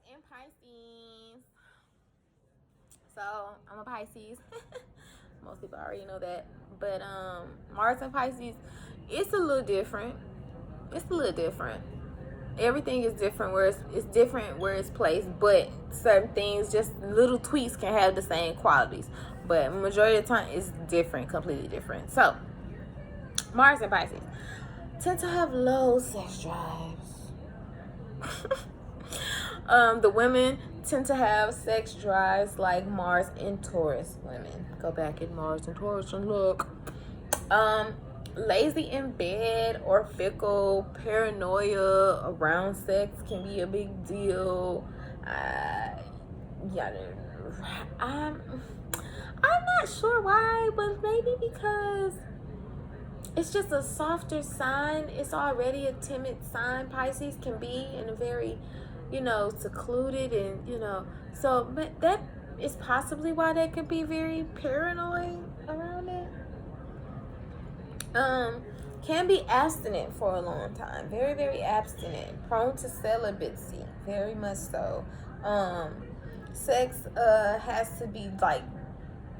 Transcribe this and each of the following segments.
in Pisces. So I'm a Pisces. Most people already know that. But Mars in Pisces, it's a little different. It's a little different. Everything is different where it's different where it's placed, but certain things, just little tweaks, can have the same qualities. But majority of the time it's different, completely different. So Mars in Pisces tend to have low sex drives. The women tend to have sex drives like Mars in Taurus women. Go back in Mars and Taurus and look. Lazy in bed or fickle, paranoia around sex can be a big deal. Yeah, I'm not sure why, but maybe because it's just a softer sign. It's already a timid sign. Pisces can be in a very, secluded, and so, but that is possibly why they could be very paranoid around it. Can be abstinent for a long time, very very abstinent, prone to celibacy, very much so. Sex has to be like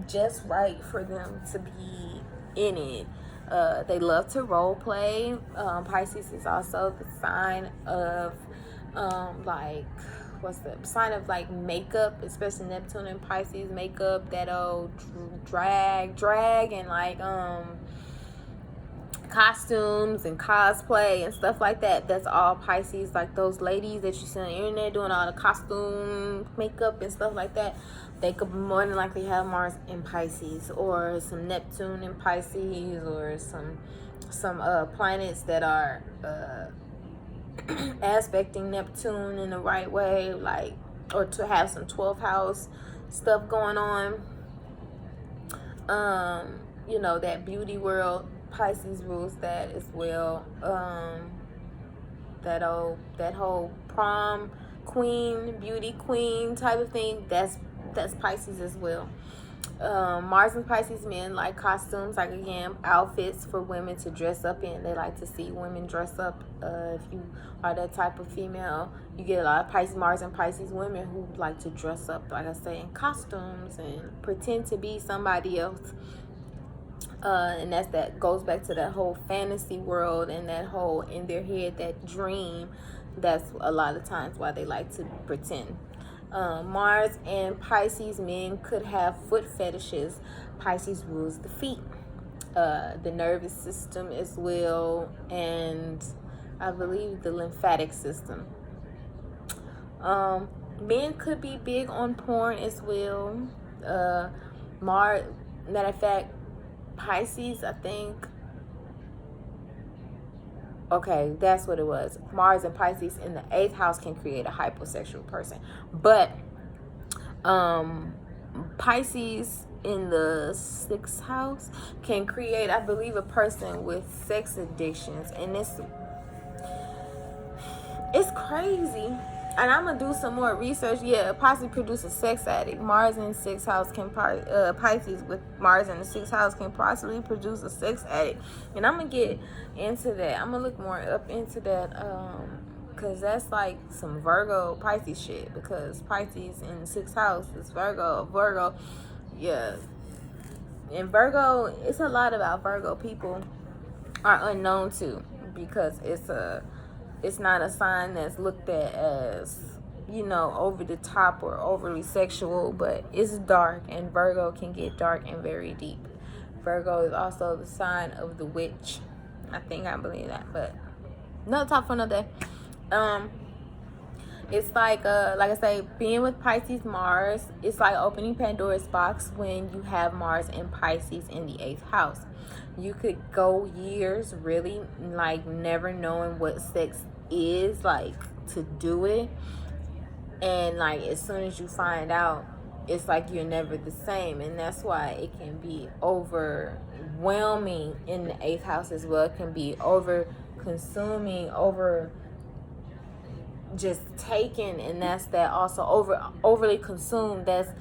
just right for them to be in it. They love to role play. Pisces is also the sign of like, what's the sign of like makeup, especially Neptune and Pisces. Makeup, that old drag and like costumes and cosplay and stuff like that. That's all Pisces. Like those ladies that you see on the internet doing all the costume makeup and stuff like that, they could more than likely have Mars in Pisces, or some Neptune in Pisces, or some planets that are aspecting Neptune in the right way, like, or to have some 12th house stuff going on. That beauty world, Pisces rules that as well. That whole prom queen, beauty queen type of thing, that's Pisces as well. Mars and Pisces men like costumes, like again, outfits for women to dress up in. They like to see women dress up. If you are that type of female, you get a lot of Mars and Pisces women who like to dress up, like I say, in costumes and pretend to be somebody else. And that goes back to that whole fantasy world and that whole in their head, that dream. That's a lot of times why they like to pretend. Mars and Pisces men could have foot fetishes. Pisces rules the feet, the nervous system as well, and I believe the lymphatic system. Men could be big on porn as well. Matter of fact, Pisces, I think. Okay, that's what it was. Mars and Pisces in the 8th house can create a hyposexual person. But Pisces in the 6th house can create, I believe, a person with sex addictions. And it's crazy. And I'm gonna do some more research. Yeah, possibly produce a sex addict. Mars in the 6th house can Pisces with Mars in the 6th house can possibly produce a sex addict. And I'm gonna get into that. I'm gonna look more up into that, because that's like some Virgo Pisces shit. Because Pisces in the 6th house is Virgo, yeah. And Virgo, it's a lot about Virgo people are unknown to, because it's not a sign that's looked at as, over the top or overly sexual, but it's dark, and Virgo can get dark and very deep. Virgo is also the sign of the witch. I believe that, but another talk for another day. It's like I say, being with Pisces Mars, it's like opening Pandora's box when you have Mars and Pisces in the 8th house. You could go years really like never knowing what sex is, like, to do it, and like as soon as you find out, it's like you're never the same. And that's why it can be overwhelming in the 8th house as well. It can be over consuming, over just taken, and that's that also. Overly consumed, that's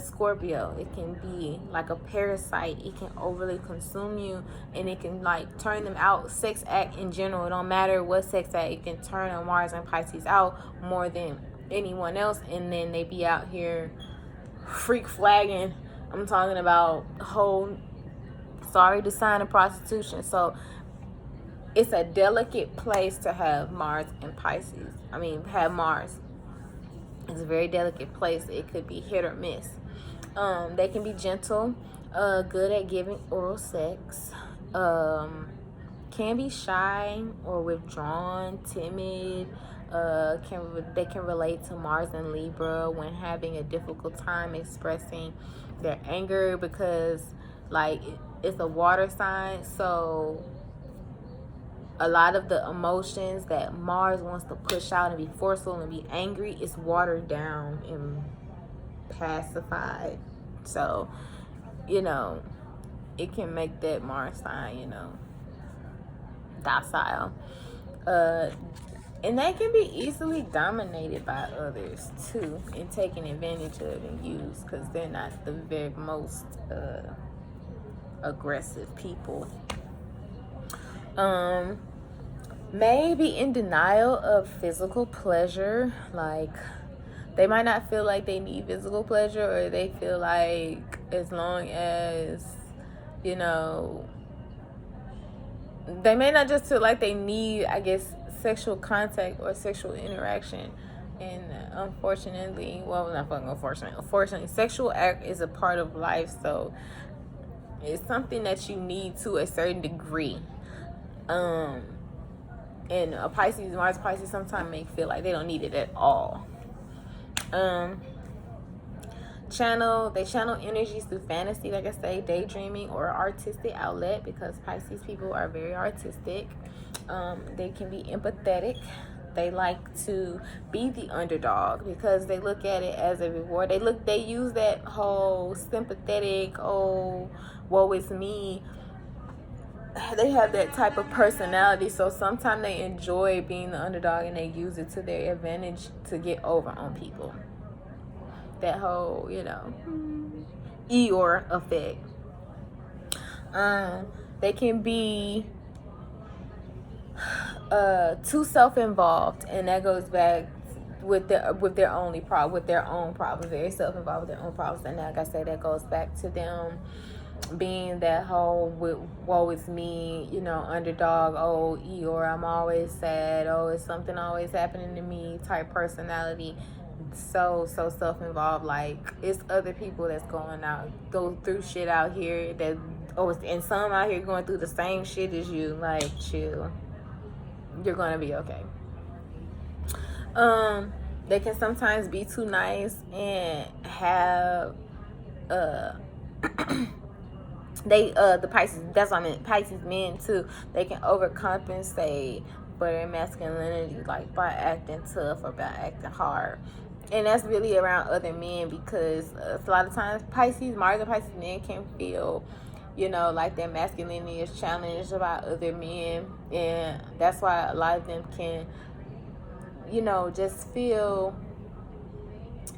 Scorpio. It can be like a parasite. It can overly consume you, and it can like turn them out. Sex act in general, it don't matter what sex act, it can turn a Mars and Pisces out more than anyone else, and then they be out here freak flagging. I'm talking about whole sorry to sign of prostitution. So it's a delicate place to have Mars and Pisces. Have Mars. It's a very delicate place. It could be hit or miss. They can be gentle, good at giving oral sex, can be shy or withdrawn, timid. They can relate to Mars and Libra when having a difficult time expressing their anger, because like it's a water sign, so a lot of the emotions that Mars wants to push out and be forceful and be angry is watered down and pacified. So, it can make that Mars sign, docile. And they can be easily dominated by others too, and taken advantage of and used, because they're not the very most aggressive people. Maybe in denial of physical pleasure. Like, they might not feel like they need physical pleasure, or they feel like as long as, they may not just feel like they need, I guess, sexual contact or sexual interaction. And unfortunately, sexual act is a part of life, so it's something that you need to a certain degree. And a Pisces, Mars Pisces, sometimes may feel like they don't need it at all. They channel energies through fantasy, like I say, daydreaming, or artistic outlet, because Pisces people are very artistic. They can be empathetic. They like to be the underdog because they look at it as a reward. They use that whole sympathetic, oh, woe is me. They have that type of personality, so sometimes they enjoy being the underdog and they use it to their advantage to get over on people. That whole, Eeyore effect. They can be too self-involved, and that goes back with their own problems. Very self-involved with their own problems, and like I say, that goes back to them being that whole woe is me, underdog, oh, Eeyore, I'm always sad, oh, it's something always happening to me type personality. So self-involved, like it's other people that's go through shit out here and some out here going through the same shit as you. Like, chill, you're gonna be okay. They can sometimes be too nice and have the Pisces, that's what I meant, Pisces men too, they can overcompensate for their masculinity, like by acting tough or by acting hard. And that's really around other men, because a lot of times Mars and Pisces men can feel, like their masculinity is challenged by other men, and that's why a lot of them can, just feel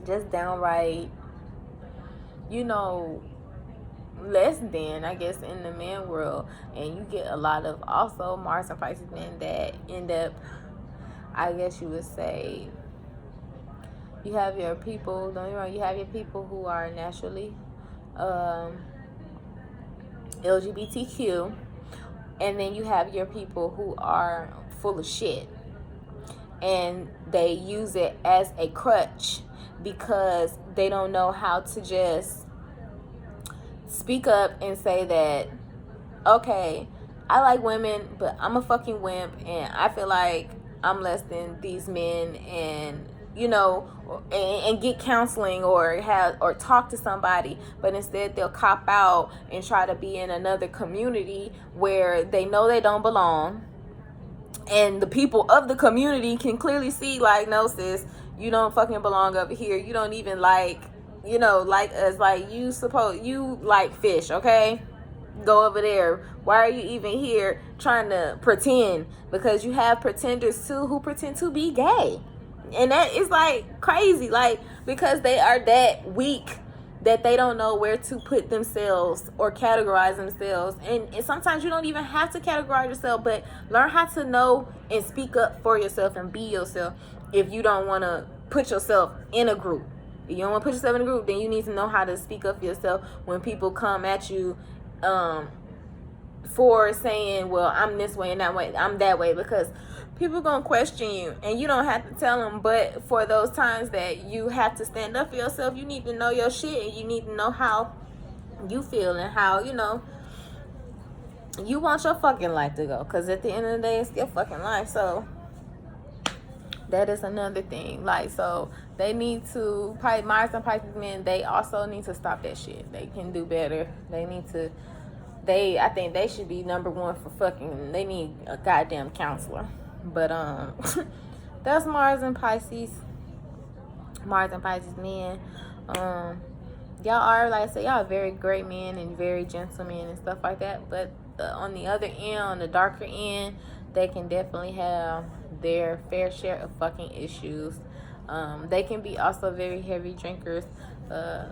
just downright, less than, I guess, in the man world. And you get a lot of also Mars and Pisces men that end up, I guess you would say, you have your people, don't get me wrong, you have your people who are naturally LGBTQ, and then you have your people who are full of shit, and they use it as a crutch because they don't know how to just speak up and say that, okay, I like women, but I'm a fucking wimp, and I feel like I'm less than these men, and and get counseling or talk to somebody. But instead they'll cop out and try to be in another community where they know they don't belong, and the people of the community can clearly see, like, no sis, you don't fucking belong over here. You don't even like us. Like, you like fish, okay? Go over there. Why are you even here trying to pretend? Because you have pretenders too who pretend to be gay. And that is like crazy, like, because they are that weak that they don't know where to put themselves or categorize themselves. And sometimes you don't even have to categorize yourself, but learn how to know and speak up for yourself and be yourself if you don't want to put yourself in a group. If you don't want to put yourself in a group, then you need to know how to speak up for yourself when people come at you for saying, well, I'm this way and that way, I'm that way, because people gonna question you, and you don't have to tell them. But for those times that you have to stand up for yourself, you need to know your shit, and you need to know how you feel and how, you know, you want your fucking life to go, because at the end of the day, it's your fucking life. So that is another thing. Like, so they need to, Mars and Pisces men, they also need to stop that shit. They can do better. They need to, I think they should be number one for fucking, they need a goddamn counselor. But that's Mars and Pisces. Mars and Pisces men. Y'all are, like I said, y'all are very great men and very gentlemen and stuff like that. But on the other end, on the darker end, they can definitely have their fair share of fucking issues. They can be also very heavy drinkers.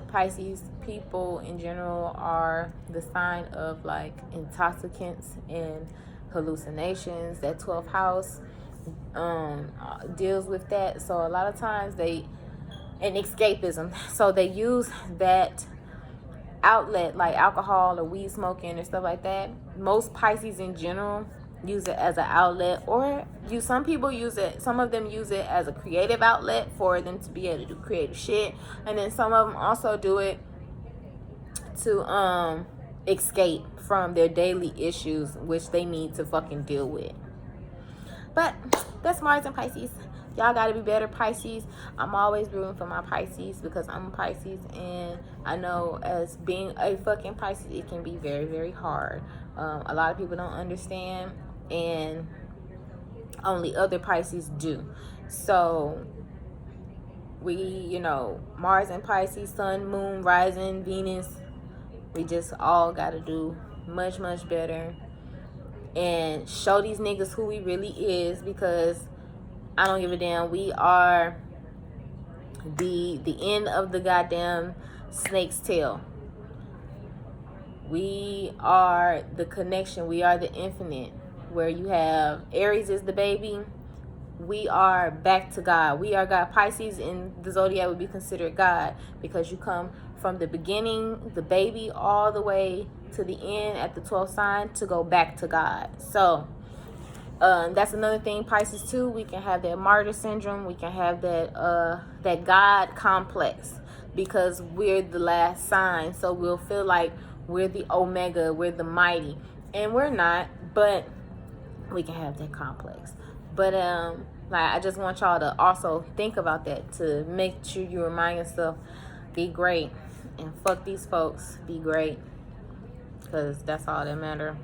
Pisces people in general are the sign of like intoxicants and hallucinations. That 12th house deals with that. So a lot of times and escapism. So they use that outlet, like alcohol or weed smoking or stuff like that. Most Pisces in general use it as an outlet, or some people use it, some of them use it as a creative outlet for them to be able to do creative shit, and then some of them also do it to escape from their daily issues, which they need to fucking deal with. But that's Mars and Pisces. Y'all gotta be better, Pisces. I'm always rooting for my Pisces because I'm a Pisces, and I know as being a fucking Pisces, it can be very, very hard. A lot of people don't understand, and only other Pisces do. So we, you know, Mars and Pisces, Sun, Moon, Rising, Venus, we just all gotta do much, much better and show these niggas who we really is, because I don't give a damn. We are the end of the goddamn snake's tail. We are the connection. We are the infinite. Where you have Aries is the baby. We are back to God. We are God. Pisces in the zodiac would be considered God, because you come from the beginning, the baby, all the way to the end at the 12th sign to go back to God. So that's another thing. Pisces too, we can have that martyr syndrome. We can have that God complex, because we're the last sign. So we'll feel like we're the omega, we're the mighty, and we're not. But we can have that complex. But like, I just want y'all to also think about that, to make sure you remind yourself, be great, and fuck these folks, be great, because that's all that matters.